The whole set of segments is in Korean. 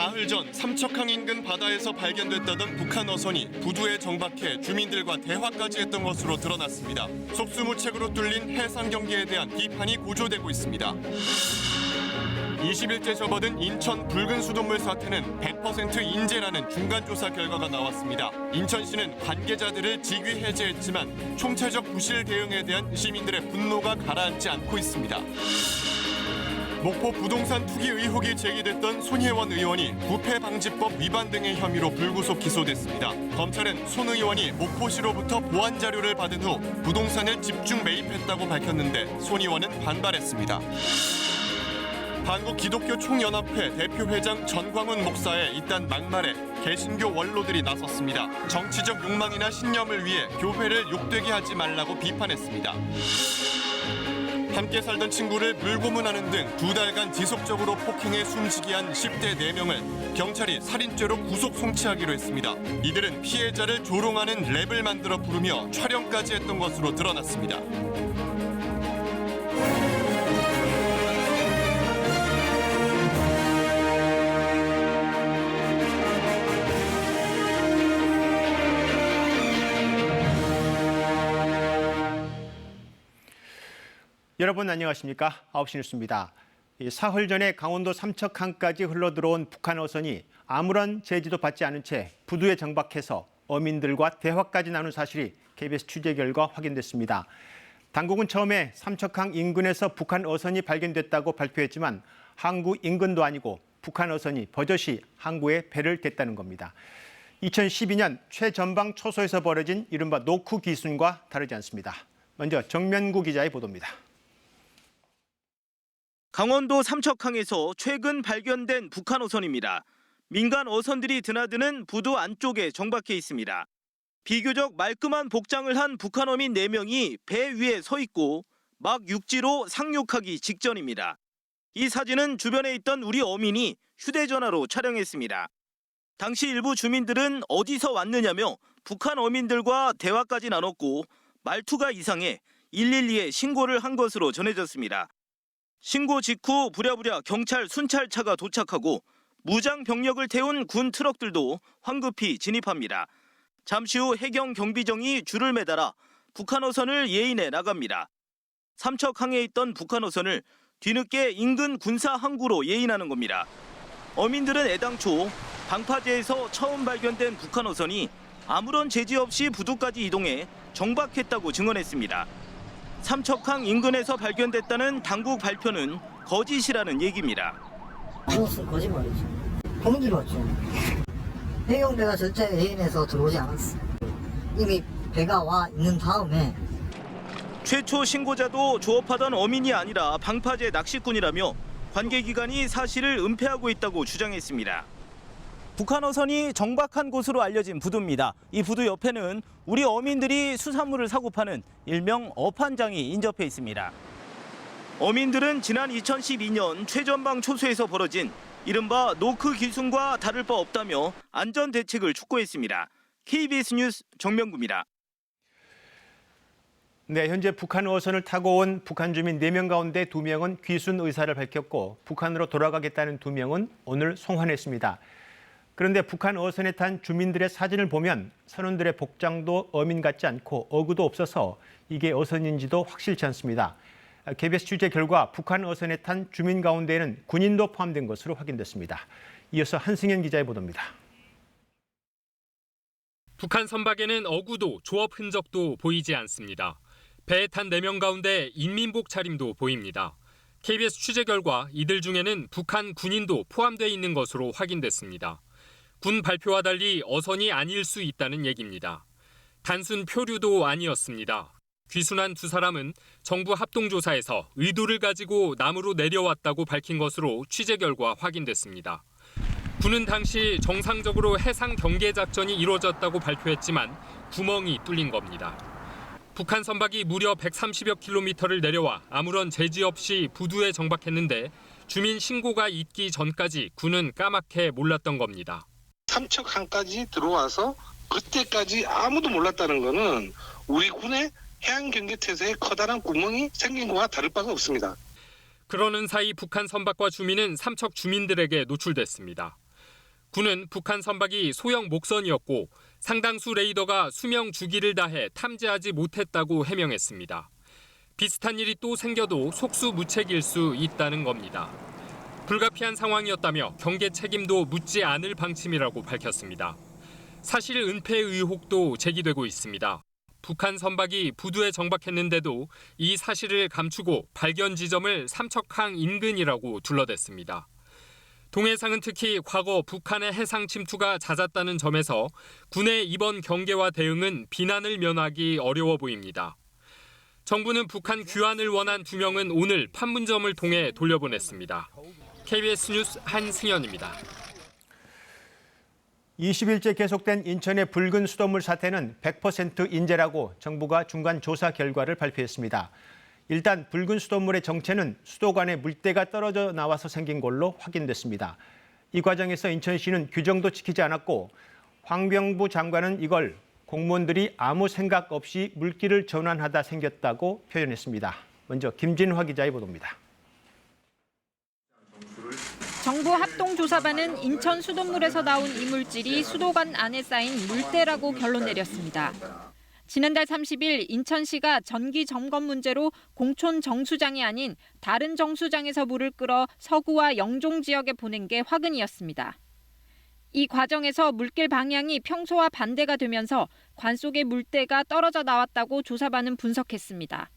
사흘 전 삼척항 인근 바다에서 발견됐다던 북한 어선이 부두에 정박해 주민들과 대화까지 했던 것으로 드러났습니다. 속수무책으로 뚫린 해상 경계에 대한 비판이 고조되고 있습니다. 20일째 접어든 인천 붉은 수돗물 사태는 100% 인재라는 중간조사 결과가 나왔습니다. 인천시는 관계자들을 직위 해제했지만 총체적 부실 대응에 대한 시민들의 분노가 가라앉지 않고 있습니다. 목포 부동산 투기 의혹이 제기됐던 손혜원 의원이 부패방지법 위반 등의 혐의로 불구속 기소됐습니다. 검찰은 손 의원이 목포시로부터 보안 자료를 받은 후 부동산을 집중 매입했다고 밝혔는데 손 의원은 반발했습니다. 한국기독교총연합회 대표회장 전광훈 목사의 이딴 막말에 개신교 원로들이 나섰습니다. 정치적 욕망이나 신념을 위해 교회를 욕되게 하지 말라고 비판했습니다. 함께 살던 친구를 물고문하는 등 2달간 지속적으로 폭행해 숨지게 한 10대 4명을 경찰이 살인죄로 구속 송치하기로 했습니다. 이들은 피해자를 조롱하는 랩을 만들어 부르며 촬영까지 했던 것으로 드러났습니다. 여러분 안녕하십니까? 9시 뉴스입니다. 사흘 전에 강원도 삼척항까지 흘러들어온 북한 어선이 아무런 제지도 받지 않은 채 부두에 정박해서 어민들과 대화까지 나눈 사실이 KBS 취재 결과 확인됐습니다. 당국은 처음에 삼척항 인근에서 북한 어선이 발견됐다고 발표했지만 항구 인근도 아니고 북한 어선이 버젓이 항구에 배를 댔다는 겁니다. 2012년 최전방 초소에서 벌어진 이른바 노크 귀순과 다르지 않습니다. 먼저 정면구 기자의 보도입니다. 강원도 삼척항에서 최근 발견된 북한 어선입니다. 민간 어선들이 드나드는 부두 안쪽에 정박해 있습니다. 비교적 말끔한 복장을 한 북한 어민 4명이 배 위에 서 있고 막 육지로 상륙하기 직전입니다. 이 사진은 주변에 있던 우리 어민이 휴대전화로 촬영했습니다. 당시 일부 주민들은 어디서 왔느냐며 북한 어민들과 대화까지 나눴고 말투가 이상해 112에 신고를 한 것으로 전해졌습니다. 신고 직후 부랴부랴 경찰 순찰차가 도착하고 무장 병력을 태운 군 트럭들도 황급히 진입합니다. 잠시 후 해경 경비정이 줄을 매달아 북한 어선을 예인해 나갑니다. 삼척항에 있던 북한 어선을 뒤늦게 인근 군사 항구로 예인하는 겁니다. 어민들은 애당초 방파제에서 처음 발견된 북한 어선이 아무런 제지 없이 부두까지 이동해 정박했다고 증언했습니다. 삼척항 인근에서 발견됐다는 당국 발표는 거짓이라는 얘기입니다. 그것은 거짓말이죠. 공기로 왔죠. 해경배가 절대 예인해서 들어오지 않았어. 이미 배가 와 있는 다음에. 최초 신고자도 조업하던 어민이 아니라 방파제 낚시꾼이라며 관계기관이 사실을 은폐하고 있다고 주장했습니다. 북한 어선이 정박한 곳으로 알려진 부두입니다. 이 부두 옆에는 우리 어민들이 수산물을 사고 파는 일명 어판장이 인접해 있습니다. 어민들은 지난 2012년 최전방 초소에서 벌어진 이른바 노크 귀순과 다를 바 없다며 안전 대책을 촉구했습니다. KBS 뉴스 정명구입니다. 네, 현재 북한 어선을 타고 온 북한 주민 4명 가운데 2명은 귀순 의사를 밝혔고 북한으로 돌아가겠다는 2명은 오늘 송환했습니다. 그런데 북한 어선에 탄 주민들의 사진을 보면 선원들의 복장도 어민 같지 않고 어구도 없어서 이게 어선인지도 확실치 않습니다. KBS 취재 결과 북한 어선에 탄 주민 가운데에는 군인도 포함된 것으로 확인됐습니다. 이어서 한승현 기자의 보도입니다. 북한 선박에는 어구도 조업 흔적도 보이지 않습니다. 배에 탄 4명 가운데 인민복 차림도 보입니다. KBS 취재 결과 이들 중에는 북한 군인도 포함되어 있는 것으로 확인됐습니다. 군 발표와 달리 어선이 아닐 수 있다는 얘기입니다. 단순 표류도 아니었습니다. 귀순한 2사람은 정부 합동조사에서 의도를 가지고 남으로 내려왔다고 밝힌 것으로 취재 결과 확인됐습니다. 군은 당시 정상적으로 해상 경계 작전이 이루어졌다고 발표했지만 구멍이 뚫린 겁니다. 북한 선박이 무려 130여 킬로미터를 내려와 아무런 제지 없이 부두에 정박했는데 주민 신고가 있기 전까지 군은 까맣게 몰랐던 겁니다. 삼척항까지 들어와서 그때까지 아무도 몰랐다는 것은 우리 군의 해안 경계태세에 커다란 구멍이 생긴 것과 다를 바가 없습니다. 그러는 사이 북한 선박과 주민은 삼척 주민들에게 노출됐습니다. 군은 북한 선박이 소형 목선이었고 상당수 레이더가 수명 주기를 다해 탐지하지 못했다고 해명했습니다. 비슷한 일이 또 생겨도 속수무책일 수 있다는 겁니다. 불가피한 상황이었다며 경계 책임도 묻지 않을 방침이라고 밝혔습니다. 사실 은폐 의혹도 제기되고 있습니다. 북한 선박이 부두에 정박했는데도 이 사실을 감추고 발견 지점을 삼척항 인근이라고 둘러댔습니다. 동해상은 특히 과거 북한의 해상 침투가 잦았다는 점에서 군의 이번 경계와 대응은 비난을 면하기 어려워 보입니다. 정부는 북한 귀환을 원한 2명은 오늘 판문점을 통해 돌려보냈습니다. KBS 뉴스 한승현입니다. 20일째 계속된 인천의 붉은 수돗물 사태는 100% 인재라고 정부가 중간 조사 결과를 발표했습니다. 일단 붉은 수돗물의 정체는 수도관에 물때가 떨어져 나와서 생긴 걸로 확인됐습니다. 이 과정에서 인천시는 규정도 지키지 않았고 환경부 장관은 이걸 공무원들이 아무 생각 없이 물기를 전환하다 생겼다고 표현했습니다. 먼저 김진화 기자의 보도입니다. 정부 합동조사반은 인천 수돗물에서 나온 이물질이 수도관 안에 쌓인 물때라고 결론 내렸습니다. 지난달 30일 인천시가 전기 점검 문제로 공촌 정수장이 아닌 다른 정수장에서 물을 끌어 서구와 영종 지역에 보낸 게 화근이었습니다. 이 과정에서 물길 방향이 평소와 반대가 되면서 관 속의 물때가 떨어져 나왔다고 조사반은 분석했습니다.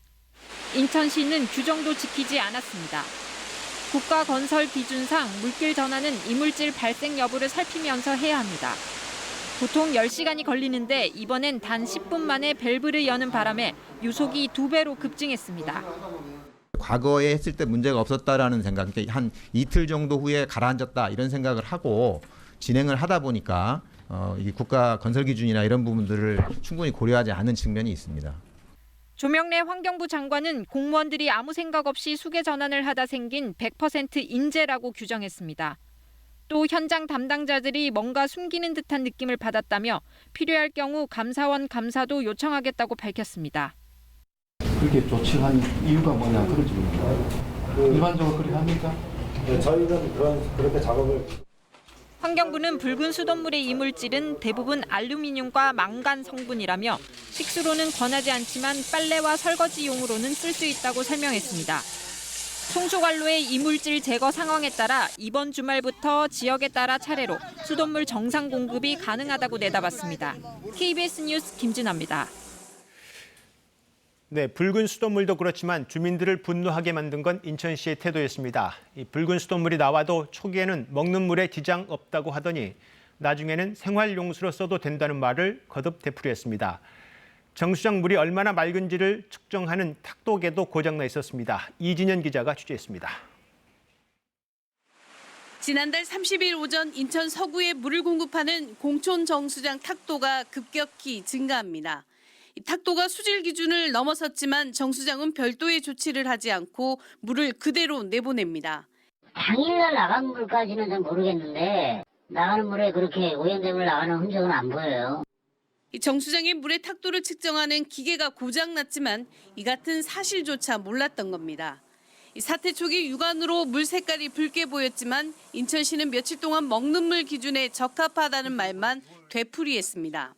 인천시는 규정도 지키지 않았습니다. 국가건설기준상 물길 전환은 이물질 발생 여부를 살피면서 해야 합니다. 보통 10시간이 걸리는데 이번엔 단 10분 만에 밸브를 여는 바람에 유속이 2배로 급증했습니다. 과거에 했을 때 문제가 없었다라는 생각, 한 이틀 정도 후에 가라앉았다 이런 생각을 하고 진행을 하다 보니까 이 국가건설기준이나 이런 부분들을 충분히 고려하지 않은 측면이 있습니다. 조명래 환경부 장관은 공무원들이 아무 생각 없이 수계 전환을 하다 생긴 100% 인재라고 규정했습니다. 또 현장 담당자들이 뭔가 숨기는 듯한 느낌을 받았다며 필요할 경우 감사원 감사도 요청하겠다고 밝혔습니다. 그렇게 조치한 이유가 뭐냐 그러지 뭐. 일반적으로 그렇게 합니까? 네, 저희는 그렇게 작업을. 환경부는 붉은 수돗물의 이물질은 대부분 알루미늄과 망간 성분이라며 식수로는 권하지 않지만 빨래와 설거지용으로는 쓸 수 있다고 설명했습니다. 송수관로의 이물질 제거 상황에 따라 이번 주말부터 지역에 따라 차례로 수돗물 정상 공급이 가능하다고 내다봤습니다. KBS 뉴스 김진아입니다. 네, 붉은 수돗물도 그렇지만 주민들을 분노하게 만든 건 인천시의 태도였습니다. 이 붉은 수돗물이 나와도 초기에는 먹는 물에 지장 없다고 하더니 나중에는 생활용수로 써도 된다는 말을 거듭 되풀이했습니다. 정수장 물이 얼마나 맑은지를 측정하는 탁도계도 고장나 있었습니다. 이진현 기자가 취재했습니다. 지난달 30일 오전 인천 서구에 물을 공급하는 공촌 정수장 탁도가 급격히 증가합니다. 탁도가 수질 기준을 넘어섰지만 정수장은 별도의 조치를 하지 않고 물을 그대로 내보냅니다. 당일날 나간 물까지는 잘 모르겠는데 나가는 물에 그렇게 오염된 물 나가는 흔적은 안 보여요. 정수장의 물의 탁도를 측정하는 기계가 고장났지만 이 같은 사실조차 몰랐던 겁니다. 사태 초기 육안으로 물 색깔이 붉게 보였지만 인천시는 며칠 동안 먹는 물 기준에 적합하다는 말만 되풀이했습니다.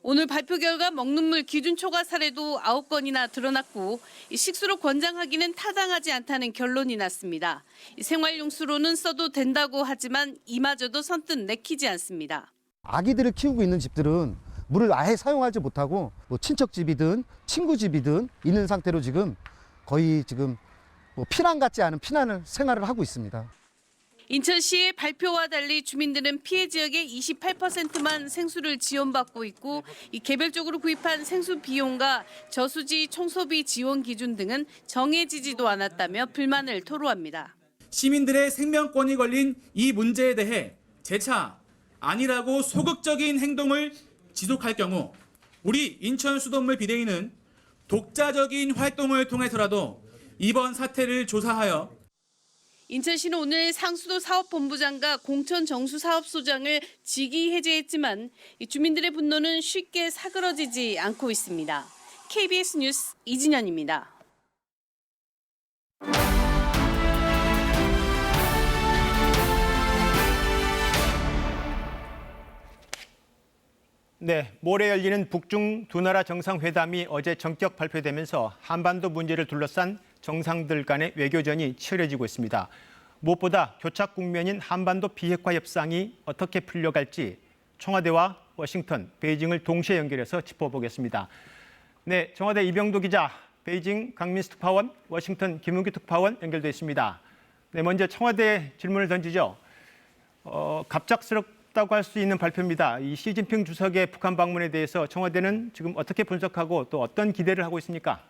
오늘 발표 결과 먹는 물 기준 초과 사례도 9건이나 드러났고 식수로 권장하기는 타당하지 않다는 결론이 났습니다. 생활용수로는 써도 된다고 하지만 이마저도 선뜻 내키지 않습니다. 아기들을 키우고 있는 집들은 물을 아예 사용하지 못하고 뭐 친척집이든 친구집이든 있는 상태로 지금 거의 지금 뭐 피난 같지 않은 피난을 생활을 하고 있습니다. 인천시의 발표와 달리 주민들은 피해 지역의 28%만 생수를 지원받고 있고 이 개별적으로 구입한 생수 비용과 저수지 청소비 지원 기준 등은 정해지지도 않았다며 불만을 토로합니다. 시민들의 생명권이 걸린 이 문제에 대해 재차 아니라고 소극적인 행동을 지속할 경우 우리 인천 수돗물 비대위는 독자적인 활동을 통해서라도 이번 사태를 조사하여 인천시는 오늘 상수도 사업본부장과 공천 정수사업소장을 직위 해제했지만 주민들의 분노는 쉽게 사그러지지 않고 있습니다. KBS 뉴스 이진현입니다. 네, 모레 열리는 북중 두 나라 정상회담이 어제 전격 발표되면서 한반도 문제를 둘러싼 정상들 간의 외교전이 치열해지고 있습니다. 무엇보다 교착 국면인 한반도 비핵화 협상이 어떻게 풀려갈지 청와대와 워싱턴, 베이징을 동시에 연결해서 짚어보겠습니다. 네, 청와대 이병도 기자, 베이징 강민수 특파원, 워싱턴 김은규 특파원 연결돼 있습니다. 네, 먼저 청와대 질문을 던지죠. 갑작스럽다고 할 수 있는 발표입니다. 이 시진핑 주석의 북한 방문에 대해서 청와대는 지금 어떻게 분석하고 또 어떤 기대를 하고 있습니까?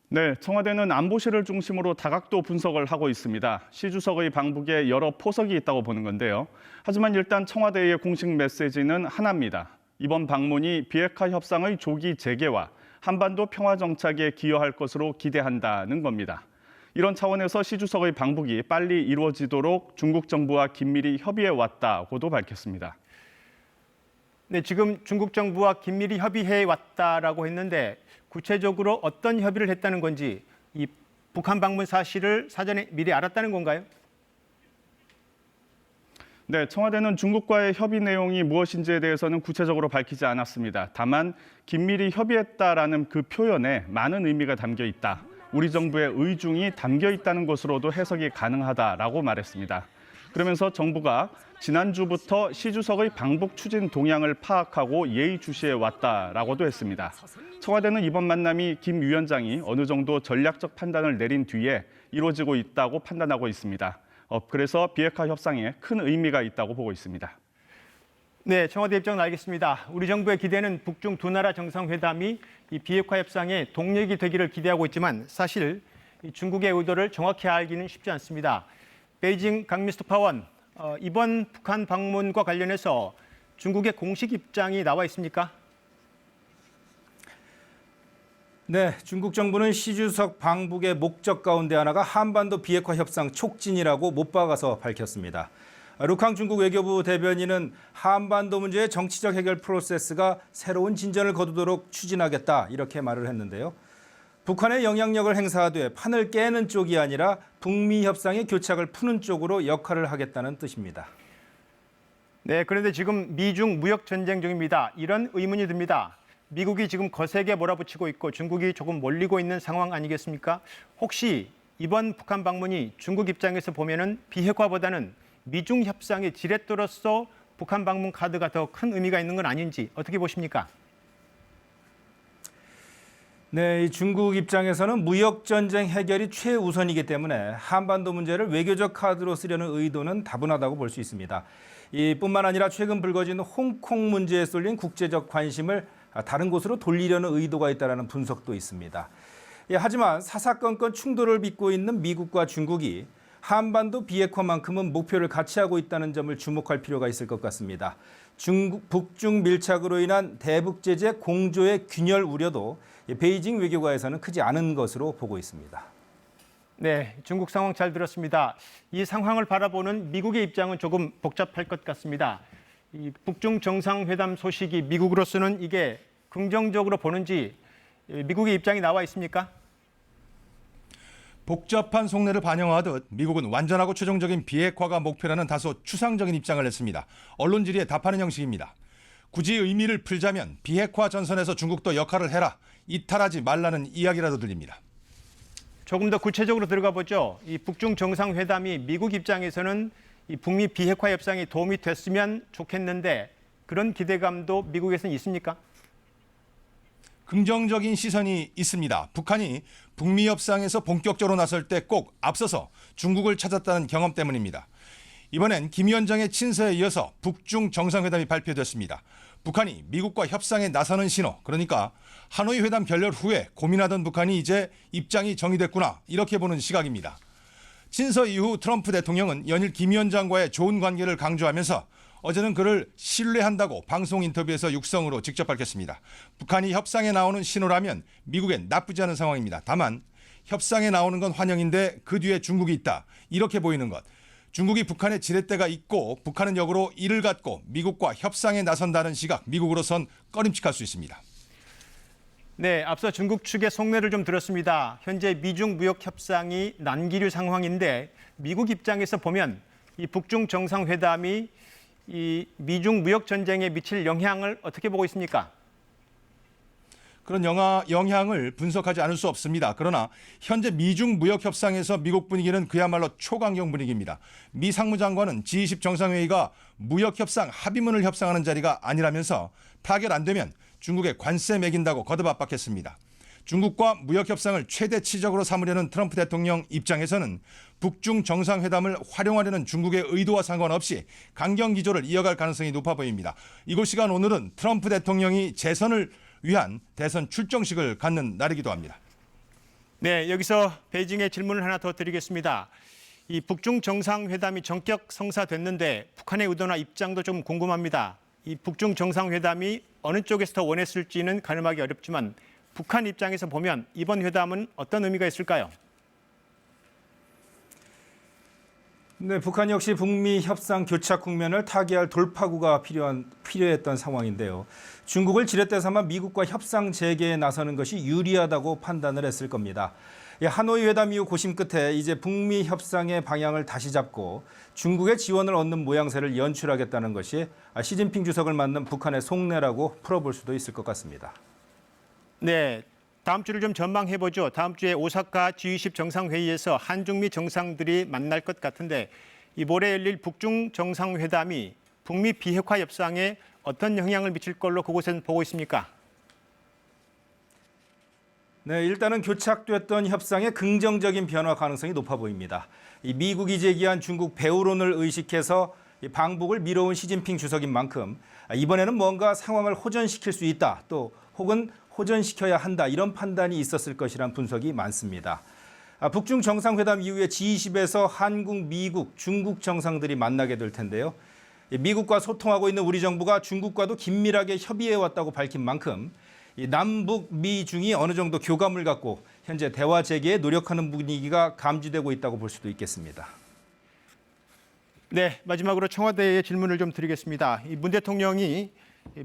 네, 청와대는 안보실을 중심으로 다각도 분석을 하고 있습니다. 시 주석의 방북에 여러 포석이 있다고 보는 건데요. 하지만 일단 청와대의 공식 메시지는 하나입니다. 이번 방문이 비핵화 협상의 조기 재개와 한반도 평화 정착에 기여할 것으로 기대한다는 겁니다. 이런 차원에서 시 주석의 방북이 빨리 이루어지도록 중국 정부와 긴밀히 협의해 왔다고도 밝혔습니다. 네, 지금 중국 정부와 긴밀히 협의해 왔다라고 했는데 구체적으로 어떤 협의를 했다는 건지, 이 북한 방문 사실을 사전에 미리 알았다는 건가요? 네, 청와대는 중국과의 협의 내용이 무엇인지에 대해서는 구체적으로 밝히지 않았습니다. 다만 긴밀히 협의했다라는 그 표현에 많은 의미가 담겨 있다. 우리 정부의 의중이 담겨 있다는 것으로도 해석이 가능하다라고 말했습니다. 그러면서 정부가 지난주부터 시 주석의 방북 추진 동향을 파악하고 예의주시해 왔다라고도 했습니다. 청와대는 이번 만남이 김 위원장이 어느 정도 전략적 판단을 내린 뒤에 이루어지고 있다고 판단하고 있습니다. 그래서 비핵화 협상에 큰 의미가 있다고 보고 있습니다. 네, 청와대 입장은 알겠습니다. 우리 정부의 기대는 북중 두 나라 정상회담이 이 비핵화 협상의 동력이 되기를 기대하고 있지만 사실 이 중국의 의도를 정확히 알기는 쉽지 않습니다. 베이징 강민수 특파원, 이번 북한 방문과 관련해서 중국의 공식 입장이 나와 있습니까? 네, 중국 정부는 시 주석 방북의 목적 가운데 하나가 한반도 비핵화 협상 촉진이라고 못 박아서 밝혔습니다. 루캉 중국 외교부 대변인은 한반도 문제의 정치적 해결 프로세스가 새로운 진전을 거두도록 추진하겠다 이렇게 말을 했는데요. 북한의 영향력을 행사하되 판을 깨는 쪽이 아니라 북미 협상의 교착을 푸는 쪽으로 역할을 하겠다는 뜻입니다. 네, 그런데 지금 미중 무역 전쟁 중입니다. 이런 의문이 듭니다. 미국이 지금 거세게 몰아붙이고 있고 중국이 조금 몰리고 있는 상황 아니겠습니까? 혹시 이번 북한 방문이 중국 입장에서 보면은 비핵화보다는 미중 협상의 지렛대로서 북한 방문 카드가 더 큰 의미가 있는 건 아닌지 어떻게 보십니까? 네, 중국 입장에서는 무역 전쟁 해결이 최우선이기 때문에 한반도 문제를 외교적 카드로 쓰려는 의도는 다분하다고 볼 수 있습니다. 뿐만 아니라 최근 불거진 홍콩 문제에 쏠린 국제적 관심을 다른 곳으로 돌리려는 의도가 있다는 분석도 있습니다. 하지만 사사건건 충돌을 빚고 있는 미국과 중국이 한반도 비핵화만큼은 목표를 같이 하고 있다는 점을 주목할 필요가 있을 것 같습니다. 북중 밀착으로 인한 대북 제재 공조의 균열 우려도 베이징 외교가에서는 크지 않은 것으로 보고 있습니다. 네, 중국 상황 잘 들었습니다. 이 상황을 바라보는 미국의 입장은 조금 복잡할 것 같습니다. 이 북중 정상회담 소식이 미국으로서는 이게 긍정적으로 보는지 미국의 입장이 나와 있습니까? 복잡한 속내를 반영하듯 미국은 완전하고 최종적인 비핵화가 목표라는 다소 추상적인 입장을 냈습니다. 언론 질의에 답하는 형식입니다. 굳이 의미를 풀자면 비핵화 전선에서 중국도 역할을 해라, 이탈하지 말라는 이야기라도 들립니다. 조금 더 구체적으로 들어가 보죠. 이 북중 정상회담이 미국 입장에서는 이 북미 비핵화 협상이 도움이 됐으면 좋겠는데 그런 기대감도 미국에서는 있습니까? 긍정적인 시선이 있습니다. 북한이 북미 협상에서 본격적으로 나설 때 꼭 앞서서 중국을 찾았다는 경험 때문입니다. 이번엔 김 위원장의 친서에 이어서 북중 정상회담이 발표됐습니다. 북한이 미국과 협상에 나서는 신호, 그러니까 하노이 회담 결렬 후에 고민하던 북한이 이제 입장이 정리됐구나, 이렇게 보는 시각입니다. 친서 이후 트럼프 대통령은 연일 김 위원장과의 좋은 관계를 강조하면서 어제는 그를 신뢰한다고 방송 인터뷰에서 육성으로 직접 밝혔습니다. 북한이 협상에 나오는 신호라면 미국엔 나쁘지 않은 상황입니다. 다만 협상에 나오는 건 환영인데 그 뒤에 중국이 있다, 이렇게 보이는 것. 중국이 북한의 지렛대가 있고 북한은 역으로 이를 갖고 미국과 협상에 나선다는 시각, 미국으로선 꺼림칙할 수 있습니다. 네, 앞서 중국 측의 속내를 좀 들었습니다. 현재 미중 무역 협상이 난기류 상황인데 미국 입장에서 보면 이 북중 정상회담이 이 미중 무역 전쟁에 미칠 영향을 어떻게 보고 있습니까? 그런 영향을 분석하지 않을 수 없습니다. 그러나 현재 미중 무역 협상에서 미국 분위기는 그야말로 초강경 분위기입니다. 미 상무장관은 G20 정상회의가 무역 협상 합의문을 협상하는 자리가 아니라면서 타결 안 되면 중국에 관세 매긴다고 거듭 압박했습니다. 중국과 무역 협상을 최대치적으로 삼으려는 트럼프 대통령 입장에서는 북중 정상회담을 활용하려는 중국의 의도와 상관없이 강경 기조를 이어갈 가능성이 높아 보입니다. 이곳 시간 오늘은 트럼프 대통령이 재선을 위한 대선 출정식을 갖는 날이기도 합니다. 네, 여기서 베이징에 질문을 하나 더 드리겠습니다. 이 북중 정상회담이 전격 성사됐는데 북한의 의도나 입장도 좀 궁금합니다. 이 북중 정상회담이 어느 쪽에서 더 원했을지는 가늠하기 어렵지만 북한 입장에서 보면 이번 회담은 어떤 의미가 있을까요? 네, 북한 역시 북미 협상 교착 국면을 타개할 돌파구가 필요했던 상황인데요. 중국을 지렛대 삼아 미국과 협상 재개에 나서는 것이 유리하다고 판단을 했을 겁니다. 하노이 회담 이후 고심 끝에 이제 북미 협상의 방향을 다시 잡고 중국의 지원을 얻는 모양새를 연출하겠다는 것이 시진핑 주석을 만난 북한의 속내라고 풀어볼 수도 있을 것 같습니다. 네, 다음 주를 좀 전망해보죠. 다음 주에 오사카 G20 정상회의에서 한중미 정상들이 만날 것 같은데 이 모레 열릴 북중 정상회담이 북미 비핵화 협상에 어떤 영향을 미칠 걸로 그곳에는 보고 있습니까? 네, 일단은 교착됐던 협상의 긍정적인 변화 가능성이 높아 보입니다. 이 미국이 제기한 중국 배후론을 의식해서 방북을 미뤄온 시진핑 주석인 만큼 이번에는 뭔가 상황을 호전시킬 수 있다, 또 혹은 호전시켜야 한다, 이런 판단이 있었을 것이란 분석이 많습니다. 북중 정상회담 이후에 G20에서 한국, 미국, 중국 정상들이 만나게 될 텐데요. 미국과 소통하고 있는 우리 정부가 중국과도 긴밀하게 협의해왔다고 밝힌 만큼 남북, 미중이 어느 정도 교감을 갖고 현재 대화 재개에 노력하는 분위기가 감지되고 있다고 볼 수도 있겠습니다. 네, 마지막으로 청와대에 질문을 좀 드리겠습니다. 문 대통령이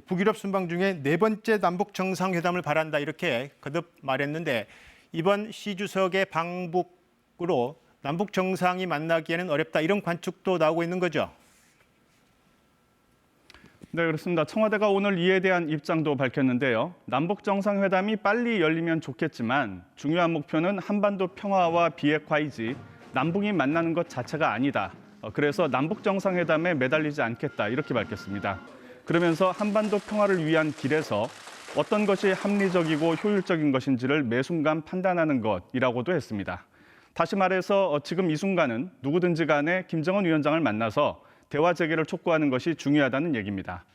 북유럽 순방 중에 4번째 남북 정상회담을 바란다 이렇게 거듭 말했는데 이번 시 주석의 방북으로 남북 정상이 만나기에는 어렵다 이런 관측도 나오고 있는 거죠? 네, 그렇습니다. 청와대가 오늘 이에 대한 입장도 밝혔는데요. 남북 정상회담이 빨리 열리면 좋겠지만 중요한 목표는 한반도 평화와 비핵화이지 남북이 만나는 것 자체가 아니다. 그래서 남북 정상회담에 매달리지 않겠다 이렇게 밝혔습니다. 그러면서 한반도 평화를 위한 길에서 어떤 것이 합리적이고 효율적인 것인지를 매 순간 판단하는 것이라고도 했습니다. 다시 말해서 지금 이 순간은 누구든지 간에 김정은 위원장을 만나서 대화 재개를 촉구하는 것이 중요하다는 얘기입니다.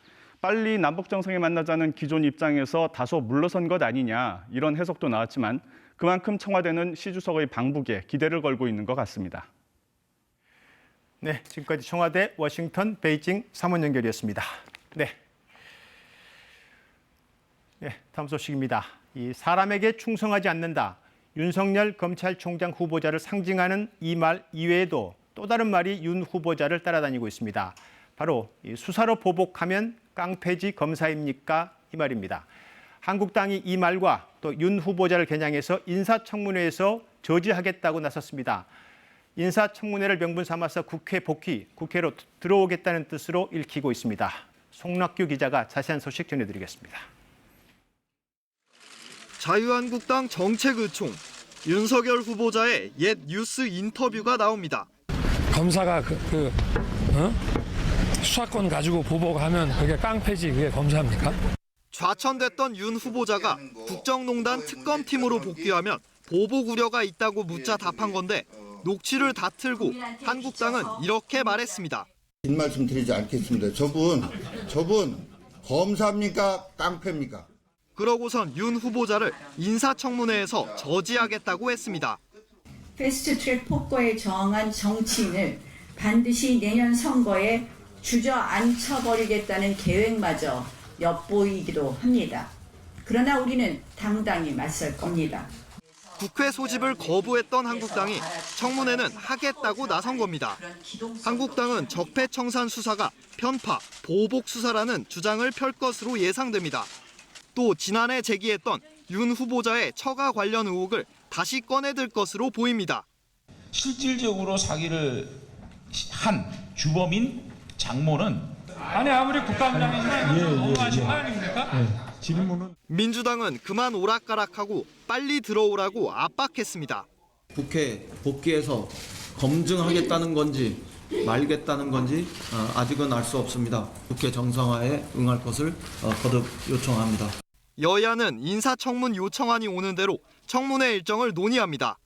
빨리 남북 정상에 만나자는 기존 입장에서 다소 물러선 것 아니냐 이런 해석도 나왔지만 그만큼 청와대는 시 주석의 방북에 기대를 걸고 있는 것 같습니다. 네, 지금까지 청와대 워싱턴 베이징 사무원 연결이었습니다. 네, 다음 소식입니다. 이 사람에게 충성하지 않는다. 윤석열 검찰총장 후보자를 상징하는 이 말 이외에도 또 다른 말이 윤 후보자를 따라다니고 있습니다. 바로 수사로 보복하면 깡패지 검사입니까? 이 말입니다. 한국당이 이 말과 또 윤 후보자를 겨냥해서 인사청문회에서 저지하겠다고 나섰습니다. 인사청문회를 명분 삼아서 국회 복귀, 국회로 들어오겠다는 뜻으로 읽히고 있습니다. 송락규 기자가 자세한 소식 전해드리겠습니다. 자유한국당 정책의총 윤석열 후보자의 옛 뉴스 인터뷰가 나옵니다. 검사가 수사권 가지고 보복하면 그게 깡패지 그게 검사입니까? 좌천됐던 윤 후보자가 국정농단 특검팀으로 복귀하면 보복 우려가 있다고 묻자 답한 건데 녹취를 다 틀고 한국당은 이렇게 말했습니다. 긴 말씀 드리지 않겠습니다. 저분 검사입니까? 깡패입니까? 그러고선 윤 후보자를 인사청문회에서 저지하겠다고 했습니다. 패스트트랙 폭거에 저항한 정치인을 반드시 내년 선거에 주저앉혀버리겠다는 계획마저 엿보이기도 합니다. 그러나 우리는 당당히 맞설 겁니다. 국회 소집을 거부했던 한국당이 청문회는 하겠다고 나선 겁니다. 한국당은 적폐청산 수사가 편파, 보복 수사라는 주장을 펼 것으로 예상됩니다. 또 지난해 제기했던 윤 후보자의 처가 관련 의혹을 다시 꺼내들 것으로 보입니다. 실질적으로 사기를 한 주범인 장모는 아니 아무리 국감장이지만 너무하신 거 아닙니까? 질문은 민주당은 그만 오락가락하고 빨리 들어오라고 압박했습니다. 국회 복귀해서 검증하겠다는 건지 말겠다는 건지 아직은 알 수 없습니다. 국회 정상화에 응할 것을 거듭 요청합니다. 여야는 인사청문 요청안이 오는 대로 청문회 일정을 논의합니다.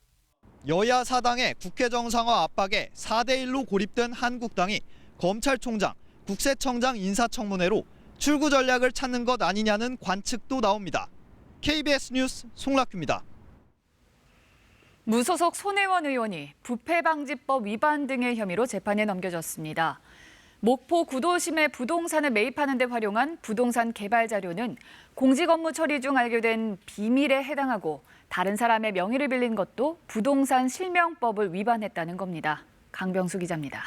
여야 사당의 국회 정상화 압박에 4대1로 고립된 한국당이 검찰총장, 국세청장 인사청문회로 출구 전략을 찾는 것 아니냐는 관측도 나옵니다. KBS 뉴스 송락규입니다. 무소속 손혜원 의원이 부패방지법 위반 등의 혐의로 재판에 넘겨졌습니다. 목포 구도심에 부동산을 매입하는 데 활용한 부동산 개발 자료는 공직업무 처리 중 알게 된 비밀에 해당하고 다른 사람의 명의를 빌린 것도 부동산 실명법을 위반했다는 겁니다. 강병수 기자입니다.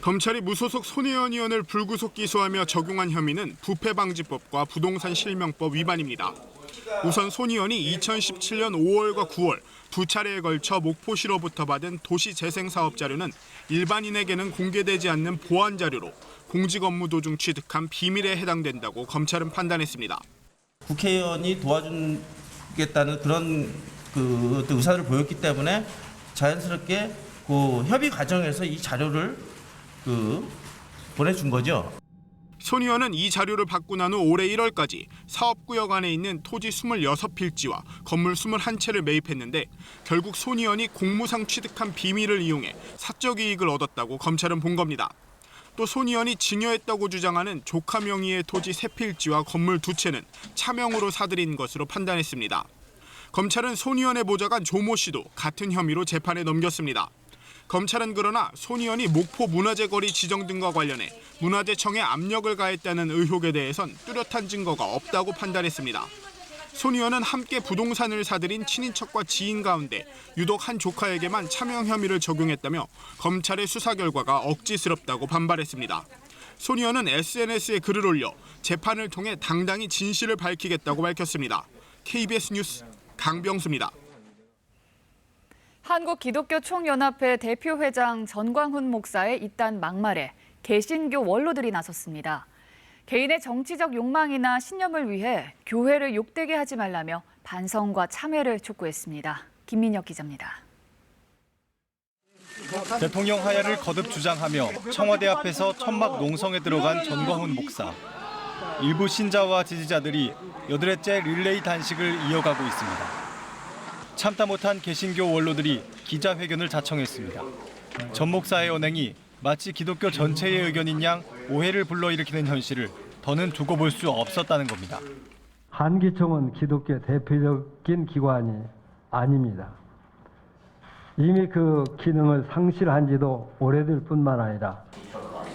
검찰이 무소속 손혜원 의원을 불구속 기소하며 적용한 혐의는 부패방지법과 부동산 실명법 위반입니다. 우선 손 의원이 2017년 5월과 9월 두 차례에 걸쳐 목포시로부터 받은 도시재생사업 자료는 일반인에게는 공개되지 않는 보안 자료로 공직 업무 도중 취득한 비밀에 해당된다고 검찰은 판단했습니다. 국회의원이 도와주겠다는 그런 의사를 보였기 때문에 자연스럽게 협의 과정에서 이 자료를 보내준 거죠. 손 의원은 이 자료를 받고 난 후 올해 1월까지 사업구역 안에 있는 토지 26필지와 건물 21채를 매입했는데 결국 손 의원이 공무상 취득한 비밀을 이용해 사적 이익을 얻었다고 검찰은 본 겁니다. 또 손 의원이 증여했다고 주장하는 조카 명의의 토지 3필지와 건물 2채는 차명으로 사들인 것으로 판단했습니다. 검찰은 손 의원의 보좌관 조모 씨도 같은 혐의로 재판에 넘겼습니다. 검찰은 그러나 손 의원이 목포 문화재 거리 지정 등과 관련해 문화재청에 압력을 가했다는 의혹에 대해선 뚜렷한 증거가 없다고 판단했습니다. 손 의원은 함께 부동산을 사들인 친인척과 지인 가운데 유독 한 조카에게만 차명 혐의를 적용했다며 검찰의 수사 결과가 억지스럽다고 반발했습니다. 손 의원은 SNS에 글을 올려 재판을 통해 당당히 진실을 밝히겠다고 밝혔습니다. KBS 뉴스 강병수입니다. 한국기독교총연합회 대표회장 전광훈 목사의 이딴 막말에 개신교 원로들이 나섰습니다. 개인의 정치적 욕망이나 신념을 위해 교회를 욕되게 하지 말라며 반성과 참회를 촉구했습니다. 김민혁 기자입니다. 대통령 하야를 거듭 주장하며 청와대 앞에서 천막 농성에 들어간 전광훈 목사. 일부 신자와 지지자들이 여드레째 릴레이 단식을 이어가고 있습니다. 참다 못한 개신교 원로들이 기자회견을 자청했습니다. 전 목사의 언행이 마치 기독교 전체의 의견인 양 오해를 불러일으키는 현실을 더는 두고 볼 수 없었다는 겁니다. 한기총은 기독교의 대표적인 기관이 아닙니다. 이미 그 기능을 상실한 지도 오래될 뿐만 아니라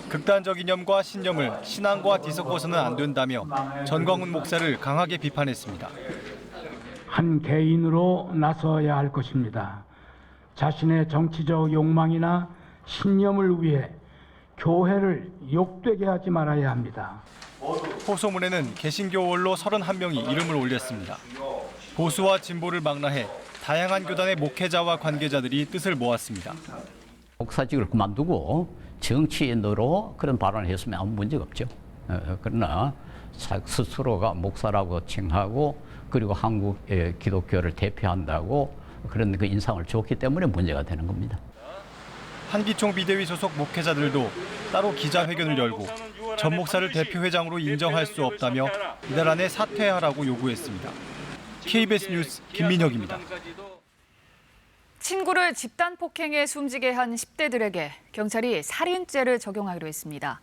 극단적 이념과 신념을 신앙과 뒤섞어서는 안 된다며 전광훈 목사를 강하게 비판했습니다. 한 개인으로 나서야 할 것입니다. 자신의 정치적 욕망이나 신념을 위해 교회를 욕되게 하지 말아야 합니다. 호소문에는 개신교 원로 31명이 이름을 올렸습니다. 보수와 진보를 망라해 다양한 교단의 목회자와 관계자들이 뜻을 모았습니다. 목사직을 그만두고 정치인으로 그런 발언을 했으면 아무 문제가 없죠. 그러나 스스로가 목사라고 칭하고 그리고 한국의 기독교를 대표한다고 그런 그 인상을 줬기 때문에 문제가 되는 겁니다. 한기총 비대위 소속 목회자들도 따로 기자회견을 열고 전 목사를 대표회장으로 인정할 수 없다며 이달 안에 사퇴하라고 요구했습니다. KBS 뉴스 김민혁입니다. 친구를 집단 폭행에 숨지게 한 10대들에게 경찰이 살인죄를 적용하기로 했습니다.